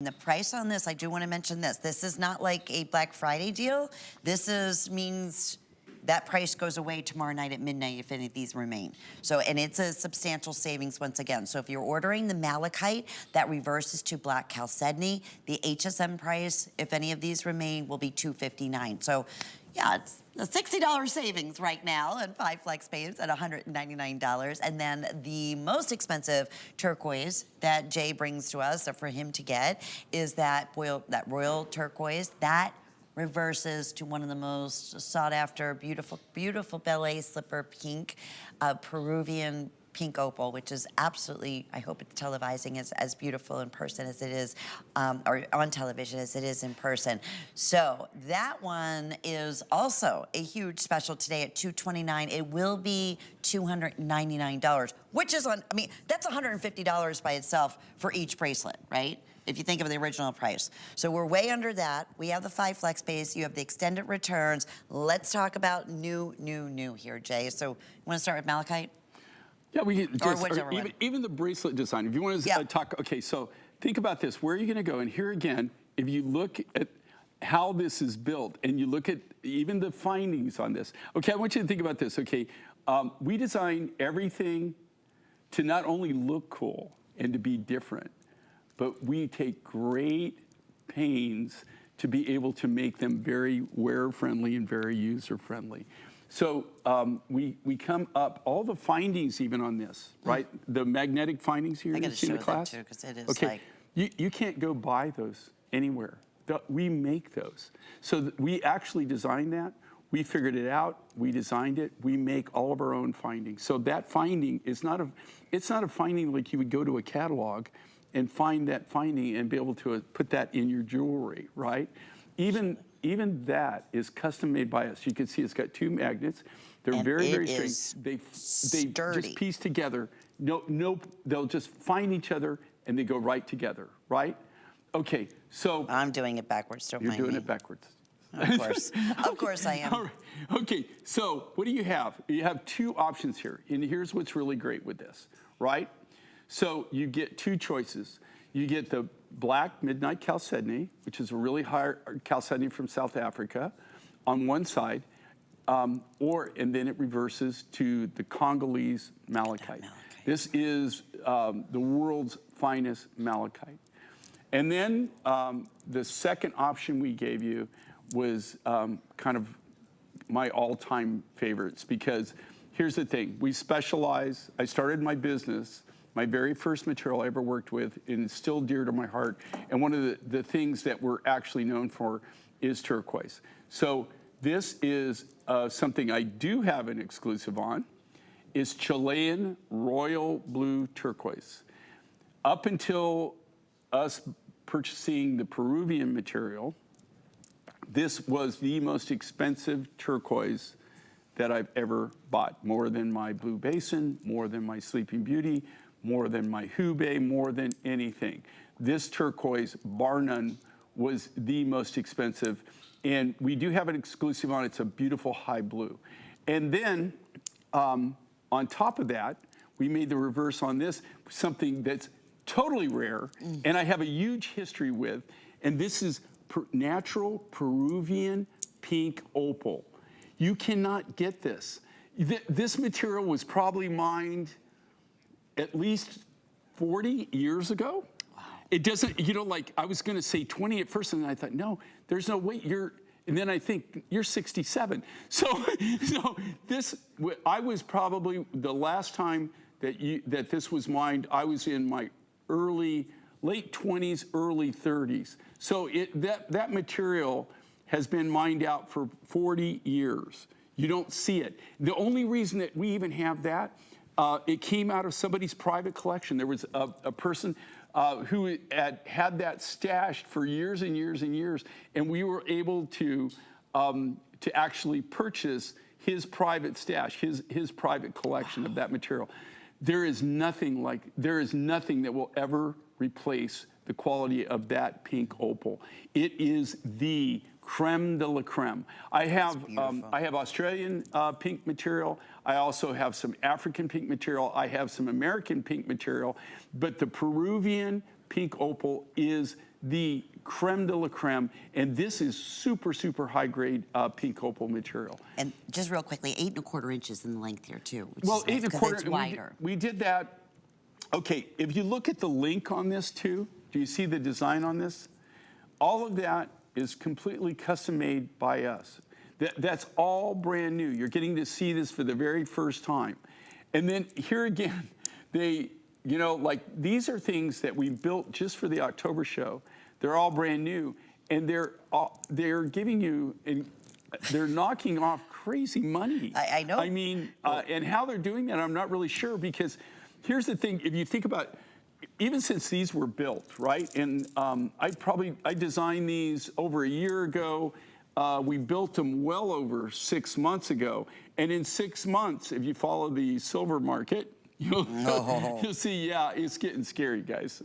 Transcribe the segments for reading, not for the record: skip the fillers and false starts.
The price on this, I do want to mention this. This is not like a Black Friday deal. This means that price goes away tomorrow night at midnight if any of these remain. So, and it's a substantial savings once again. So if you're ordering the Malachite, that reverses to Black Chalcedony. The HSM price, if any of these remain, will be $259. So yeah, it's a $60 savings right now, and 5 flex pays at $199. And then the most expensive turquoise that Jay brings to us, or for him to get, is that royal turquoise. That reverses to one of the most sought after, beautiful ballet slipper pink, Peruvian pink opal, which is absolutely, I hope it's televising as beautiful in person as it is, or on television as it is in person. So that one is also a huge special today at $229. It will be $299, which is I mean, that's $150 by itself for each bracelet, right? If you think of the original price. So we're way under that. We have the 5 flex pays. You have the extended returns. Let's talk about new here, Jay. So you want to start with Malachite? Yeah, we can just, even the bracelet design. If you want to talk, okay, so think about this. Where are you going to go? And here again, if you look at how this is built and you look at even the findings on this. Okay, I want you to think about this, okay? We design everything to not only look cool and to be different, but we take great pains to be able to make them very wearer-friendly and very user-friendly. So we come up, all the findings even on this, right? The magnetic findings here you see in the class. I gotta show that too, because it is okay. like... You can't go buy those anywhere. We make those. So we actually designed that. We figured it out. We designed it. We make all of our own findings. So that finding is it's not a finding like you would go to a catalog and find that finding and be able to put that in your jewelry, right? Even that is custom made by us. You can see it's got 2 magnets. They're very straight. They just piece together. No, they'll just find each other and they go right together, right? Okay, so I'm doing it backwards. Don't mind me. You're doing it backwards. Of course, of course I am. All right. Okay, so what do you have? You have 2 options here, and here's what's really great with this, right? So you get 2 choices. You get the black midnight chalcedony, which is a really high chalcedony from South Africa, on one side, and then it reverses to the Congolese malachite. This is the world's finest malachite. And then the second option we gave you was kind of my all-time favorites, because here's the thing. We specialize. I started my business. My very first material I ever worked with, and it's still dear to my heart. And one of the things that we're actually known for is turquoise. So this is something I do have an exclusive on, is Chilean royal blue turquoise. Up until us purchasing the Peruvian material, this was the most expensive turquoise that I've ever bought. More than my Blue Basin, more than my Sleeping Beauty, more than my Hubei, more than anything. This turquoise, bar none, was the most expensive. And we do have an exclusive on it. It's a beautiful high blue. And then on top of that, we made the reverse on this, something that's totally rare, and I have a huge history with, and this is natural Peruvian pink opal. You cannot get this. This material was probably mined at least 40 years ago. Wow. It doesn't, you know, like I was gonna say 20 at first, and I thought, no, there's no way, and then I think, you're 67. So this, I was probably, the last time that this was mined, I was in my late 20s, early 30s. So that material has been mined out for 40 years. You don't see it. The only reason that we even have that, it came out of somebody's private collection. There was a person who had that stashed for years and years and years, and we were able to actually purchase his private stash, his private collection of that material. There is nothing that will ever replace the quality of that pink opal. It is the creme de la creme. I have Australian pink material. I also have some African pink material. I have some American pink material. But the Peruvian pink opal is the creme de la creme, and this is super, super high grade pink opal material. And just real quickly, 8 1/4 inches in the length here too, which Well, is nice, 8 'cause 1/4. it's wider. We did that. Okay, if you look at the link on this too, do you see the design on this? All of that is completely custom made by us. That's all brand new. You're getting to see this for the very first time. And then here again, they, you know, like these are things that we built just for the October show. They're all brand new, and they're giving you, and they're knocking off crazy money. I know. I mean, and how they're doing that, I'm not really sure, because here's the thing: if you think about, even since these were built, right? And I designed these over a year ago. We built them well over 6 months ago, and in 6 months, if you follow the silver market, you'll see. Yeah, it's getting scary, guys.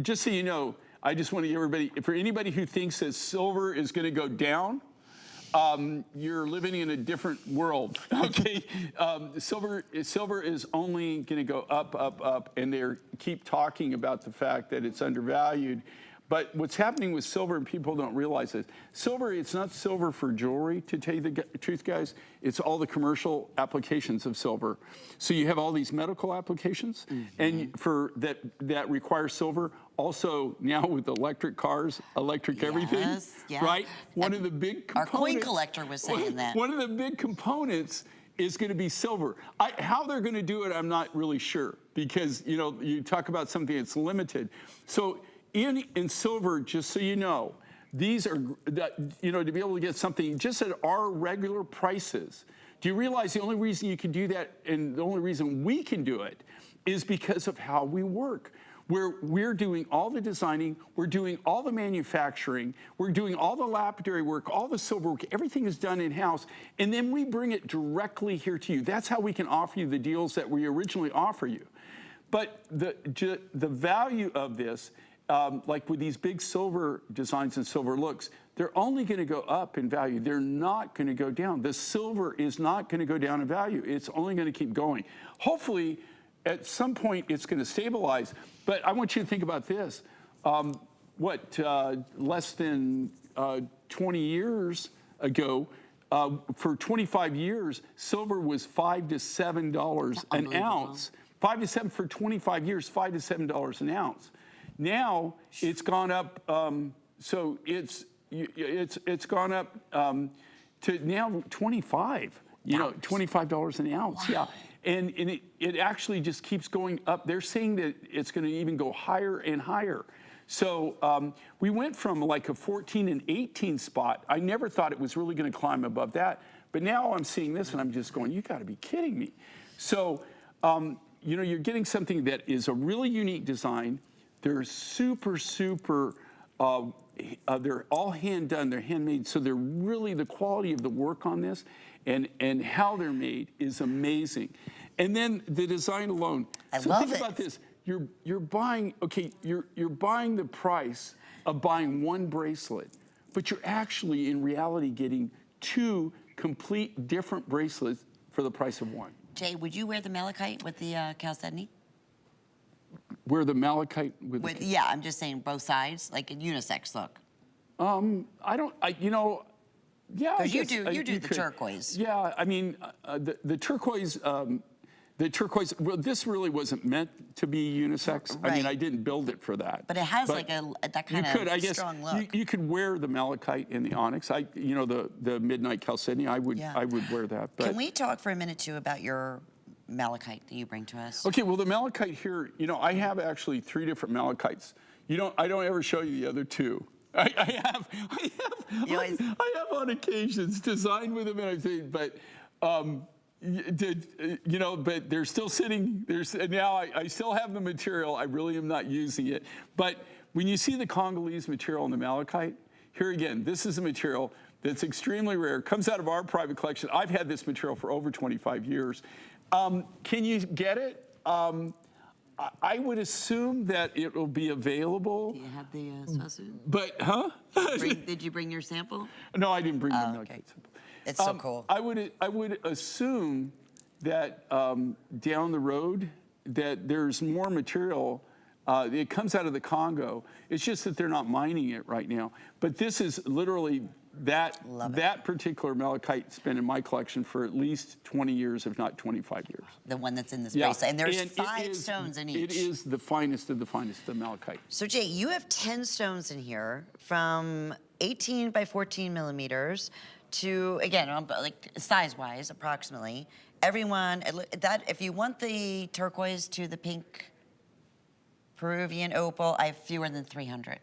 Just so you know, I just want to give everybody, for anybody who thinks that silver is going to go down, you're living in a different world, okay? Silver is only going to go up, up, up, and they keep talking about the fact that it's undervalued. But what's happening with silver, and people don't realize this, silver, it's not silver for jewelry, to tell you the truth, guys. It's all the commercial applications of silver. So you have all these medical applications, and for that require silver. Also, now with electric cars, electric everything, right? One of the big components. Our coin collector was saying that. One of the big components is going to be silver. How they're going to do it, I'm not really sure, because, you know, you talk about something that's limited. So in silver, just so you know, these are, you know, to be able to get something just at our regular prices. Do you realize the only reason you can do that, and the only reason we can do it, is because of how we work? We're doing all the designing, we're doing all the manufacturing, we're doing all the lapidary work, all the silver work, everything is done in-house, and then we bring it directly here to you. That's how we can offer you the deals that we originally offer you. But the value of this, like with these big silver designs and silver looks, they're only going to go up in value. They're not going to go down. The silver is not going to go down in value. It's only going to keep going. Hopefully, at some point, it's going to stabilize. But I want you to think about this. Less than 20 years ago, for 25 years, silver was $5 to $7 an ounce. 5 to 7 for 25 years, $5 to $7 an ounce. Now it's gone up. So it's gone up to now 25. You know, $25 an ounce. Wow. Yeah, and it actually just keeps going up. They're saying that it's going to even go higher and higher. So we went from like a 14 and 18 spot. I never thought it was really going to climb above that. But now I'm seeing this, and I'm just going, you got to be kidding me. So you know, you're getting something that is a really unique design. They're super, super, they're all hand done, they're handmade. So they're really, the quality of the work on this and how they're made is amazing. And then the design alone. I love think about this. You're buying, okay, you're buying the price of buying one bracelet, but you're actually in reality getting 2 complete different bracelets for the price of one. Jay, would you wear the malachite with the Chalcedony? Where the malachite with the, yeah, I'm just saying both sides, like a unisex look. You know, yeah. Because you do the turquoise. Yeah, I mean, the turquoise, well, this really wasn't meant to be unisex. Right. I mean, I didn't build it for that. But it has like that kind of strong look. You could wear the malachite and the onyx. You know, the midnight chalcedony. I would wear that. But can we talk for a minute too about your malachite that you bring to us? Okay, well, the malachite here, you know, I have actually 3 different malachites. I don't ever show you the other 2. I have on occasions designed with them, and I say, but you know, but they're still sitting. Now I still have the material. I really am not using it. But when you see the Congolese material in the malachite, here again, this is a material that's extremely rare. Comes out of our private collection. I've had this material for over 25 years. Can you get it? I would assume that it will be available. Do you have the specimen? But, huh? Did you bring your sample? No, I didn't bring the malachite sample. It's so cool. I would assume that down the road that there's more material It comes out of the Congo. It's just that they're not mining it right now. But this is literally that particular malachite been in my collection for at least 20 years, if not 25 years. The one that's in this bracelet. And there's And 5 stones in each. It is the finest of the finest, the malachite. So Jay, you have 10 stones in here from 18 by 14 millimeters to, again, like size-wise, approximately. Everyone, that if you want the turquoise to the pink Peruvian opal, I have fewer than 300.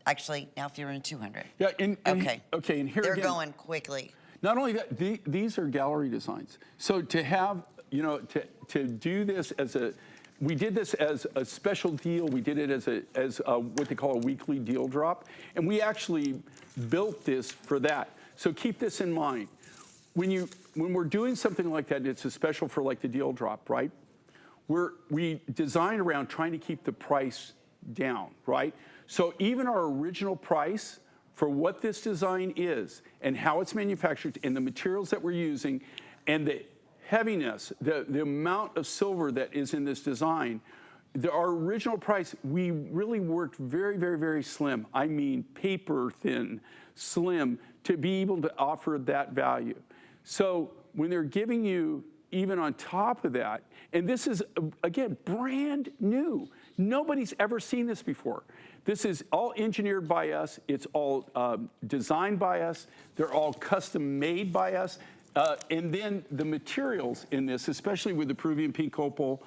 Actually, now fewer than 200. Yeah, okay, and here they're again, going quickly. Not only that, these are gallery designs. So to have, to do this as we did this as a special deal. We did it as what they call a weekly deal drop, and we actually built this for that. So keep this in mind. When we're doing something like that, it's a special for like the deal drop, right? We design around trying to keep the price down, right? So even our original price for what this design is and how it's manufactured and the materials that we're using and the heaviness, the amount of silver that is in this design, our original price, we really worked very, very, very slim. I mean paper thin, slim, to be able to offer that value. So when they're giving you even on top of that, and this is, again, brand new. Nobody's ever seen this before. This is all engineered by us. It's all designed by us. They're all custom made by us. And then the materials in this, especially with the Peruvian pink opal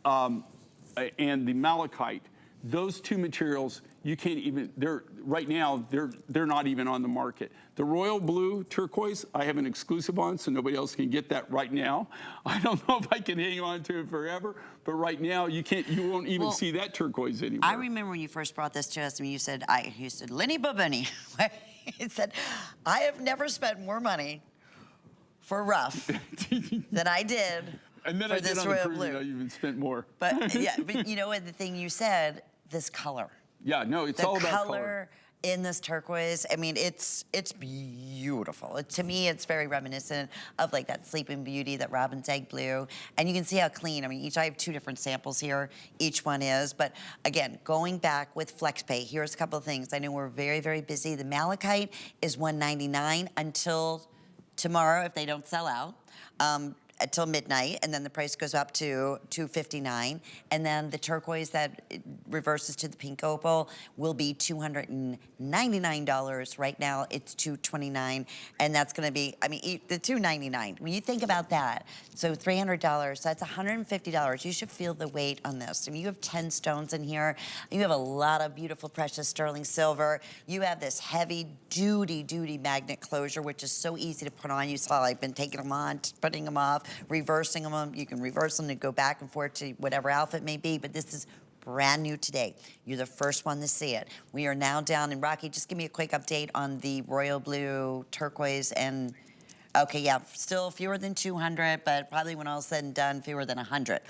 and the malachite, those two materials, you can't even, right now, they're not even on the market. The royal blue turquoise, I have an exclusive on, so nobody else can get that right now. I don't know if I can hang on to it forever, but right now you won't even see that turquoise anymore. I remember when you first brought this to us and you said, Lenny Babini. He said, I have never spent more money for rough than I did and then for I did this on royal the Peruvian, blue. I even spent more. But yeah, but you know what, the thing you said, this color. Yeah, no, it's all about color. The color in this turquoise, I mean, it's beautiful. To me, it's very reminiscent of like that Sleeping Beauty, that robin's egg blue. And you can see how clean, I mean, I have 2 different samples here, each one is. But again, going back with FlexPay, here's a couple of things. I know we're very, very busy. The malachite is $199 until tomorrow if they don't sell out. Until midnight, and then the price goes up to $259, and then the turquoise that reverses to the pink opal will be $299. Right now, it's $229, and that's going to be, I mean, the $299. When you think about that, so $300, that's $150. You should feel the weight on this. I mean, you have 10 stones in here. You have a lot of beautiful precious sterling silver. You have this heavy duty magnet closure, which is so easy to put on. You saw I've been taking them on, putting them off, reversing them. You can reverse them to go back and forth to whatever outfit may be, but this is brand new today. You're the first one to see it. We are now down, and Rocky, just give me a quick update on the royal blue, turquoise, and, okay, yeah, still fewer than 200, but probably when all is said and done, fewer than 100.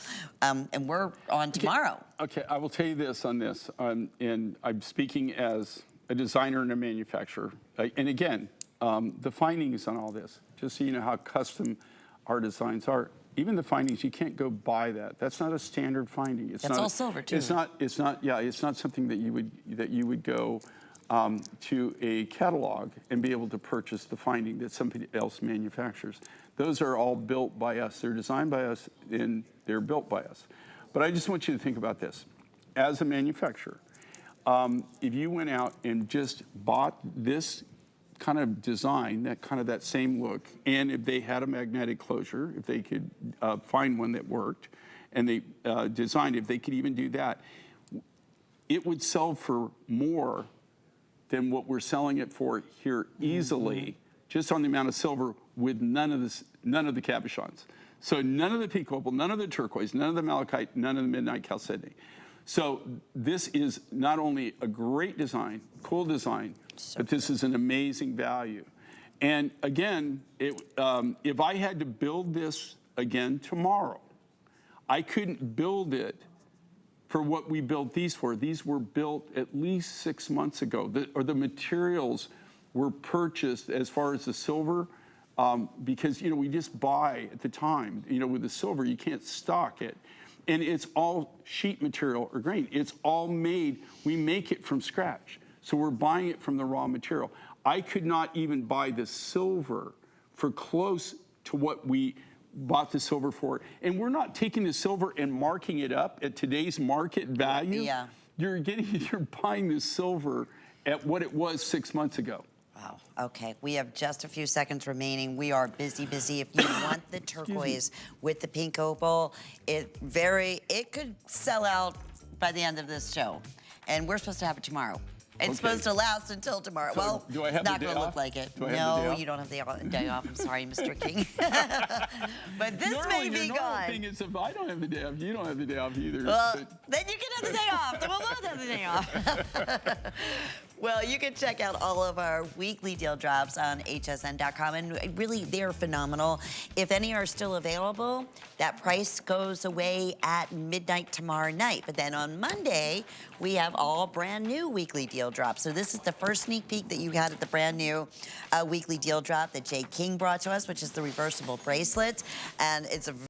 And we're on tomorrow. Okay, I will tell you this on this, and I'm speaking as a designer and a manufacturer. And again, the findings on all this, just so you know how custom our designs are. Even the findings, you can't go buy that. That's not a standard finding. It's That's not all silver too. It's not. Yeah, it's not something that you would go to a catalog and be able to purchase the finding that somebody else manufactures. Those are all built by us. They're designed by us and they're built by us. But I just want you to think about this. As a manufacturer, if you went out and just bought this kind of design, that same look, and if they had a magnetic closure, if they could find one that worked, and they designed, if they could even do that, it would sell for more than what we're selling it for here easily, just on the amount of silver with none of the cabochons. So none of the pink opal, none of the turquoise, none of the malachite, none of the midnight chalcedony. So this is not only a great design, cool design, but this is an amazing value. And again, if I had to build this again tomorrow, I couldn't build it for what we built these for. These were built at least 6 months ago, the materials were purchased as far as the silver, because we just buy at the time. With the silver, you can't stock it. And it's all sheet material or grain. It's all made, we make it from scratch. So we're buying it from the raw material. I could not even buy the silver for close to what we bought the silver for. And we're not taking the silver and marking it up at today's market value. Yeah. You're buying the silver at what it was 6 months ago. Wow. Okay, we have just a few seconds remaining. We are busy. If you want the turquoise with the pink opal, it could sell out by the end of this show. And we're supposed to have it tomorrow. It's supposed to last until tomorrow. So well, do I have it's not the day going to off? look like it. Do I have the day No, off? you don't have the day off. I'm sorry, Mr. King. But this may be Your normal gone. thing is if I don't have the day off, you don't have the day off either. Well, but- then you can have the day off. Then we'll both have the day off. Well, you can check out all of our weekly deal drops on hsn.com, and really, they're phenomenal. If any are still available, that price goes away at midnight tomorrow night. But then on Monday, we have all brand new weekly deal drops. So this is the first sneak peek that you had at the brand new weekly deal drop that Jay King brought to us, which is the reversible bracelet, and it's a